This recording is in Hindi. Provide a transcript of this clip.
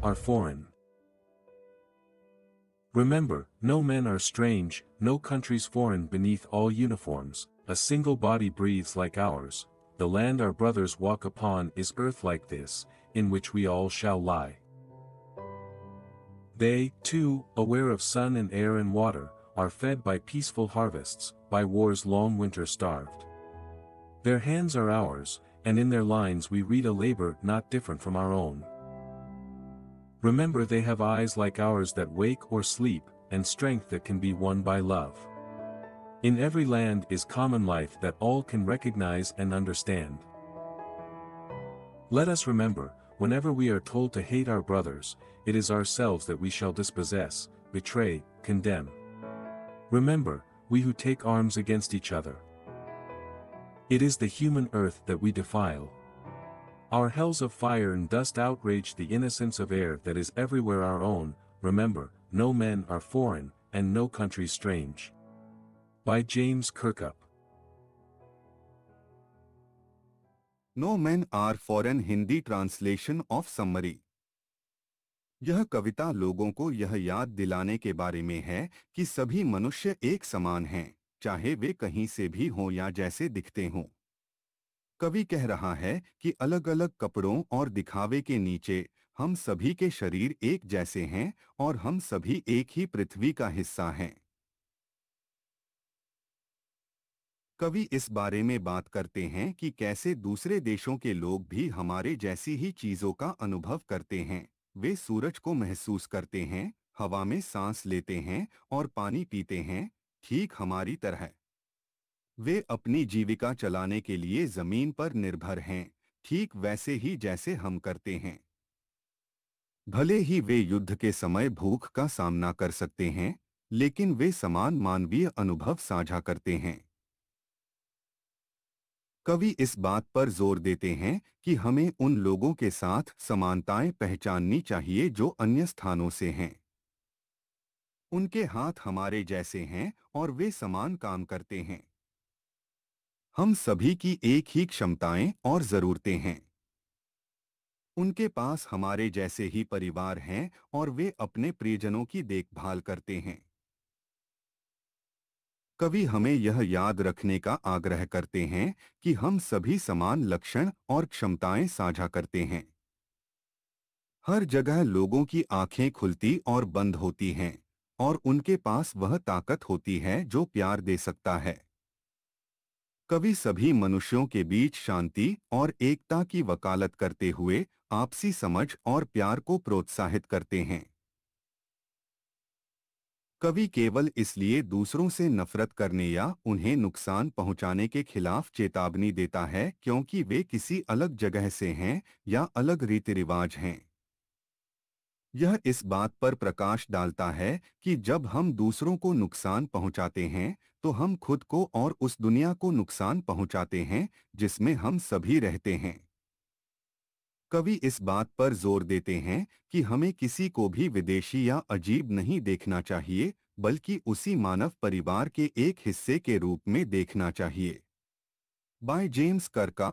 are foreign. Remember, no men are strange, no countries foreign beneath all uniforms, a single body breathes like ours, the land our brothers walk upon is earth like this, in which we all shall lie. They, too, aware of sun and air and water, are fed by peaceful harvests, by war's long winter starved. Their hands are ours, and in their lines we read a labor not different from our own. Remember they have eyes like ours that wake or sleep, and strength that can be won by love. In every land is common life that all can recognize and understand. Let us remember, whenever we are told to hate our brothers, it is ourselves that we shall dispossess, betray, condemn. Remember, we who take arms against each other. It is the human earth that we defile. Our hells of fire and dust outrage the innocence of air that is everywhere our own. Remember, no men are foreign, and no country strange. By James Kirkup. No men are foreign Hindi translation of summary. यह कविता लोगों को यह याद दिलाने के बारे में है कि सभी मनुष्य एक समान हैं, चाहे वे कहीं से भी हों या जैसे दिखते हों। कवि कह रहा है कि अलग अलग कपड़ों और दिखावे के नीचे हम सभी के शरीर एक जैसे हैं और हम सभी एक ही पृथ्वी का हिस्सा हैं। कवि इस बारे में बात करते हैं कि कैसे दूसरे देशों के लोग भी हमारे जैसी ही चीजों का अनुभव करते हैं। वे सूरज को महसूस करते हैं, हवा में सांस लेते हैं और पानी पीते हैं, ठीक हमारी तरह। वे अपनी जीविका चलाने के लिए जमीन पर निर्भर हैं, ठीक वैसे ही जैसे हम करते हैं। भले ही वे युद्ध के समय भूख का सामना कर सकते हैं, लेकिन वे समान मानवीय अनुभव साझा करते हैं। कवि इस बात पर जोर देते हैं कि हमें उन लोगों के साथ समानताएं पहचाननी चाहिए जो अन्य स्थानों से हैं। उनके हाथ हमारे जैसे हैं और वे समान काम करते हैं। हम सभी की एक ही क्षमताएं और जरूरतें हैं। उनके पास हमारे जैसे ही परिवार हैं और वे अपने प्रियजनों की देखभाल करते हैं। कवि हमें यह याद रखने का आग्रह करते हैं कि हम सभी समान लक्षण और क्षमताएं साझा करते हैं। हर जगह लोगों की आंखें खुलती और बंद होती हैं, और उनके पास वह ताकत होती है जो प्यार दे सकता है। कवि सभी मनुष्यों के बीच शांति और एकता की वकालत करते हुए आपसी समझ और प्यार को प्रोत्साहित करते हैं। कवि केवल इसलिए दूसरों से नफरत करने या उन्हें नुकसान पहुंचाने के खिलाफ चेतावनी देता है क्योंकि वे किसी अलग जगह से हैं या अलग रीति रिवाज हैं। यह इस बात पर प्रकाश डालता है कि जब हम दूसरों को नुकसान पहुंचाते हैं तो हम खुद को और उस दुनिया को नुकसान पहुंचाते हैं जिसमें हम सभी रहते हैं। कवि इस बात पर जोर देते हैं कि हमें किसी को भी विदेशी या अजीब नहीं देखना चाहिए, बल्कि उसी मानव परिवार के एक हिस्से के रूप में देखना चाहिए। By James कर्का।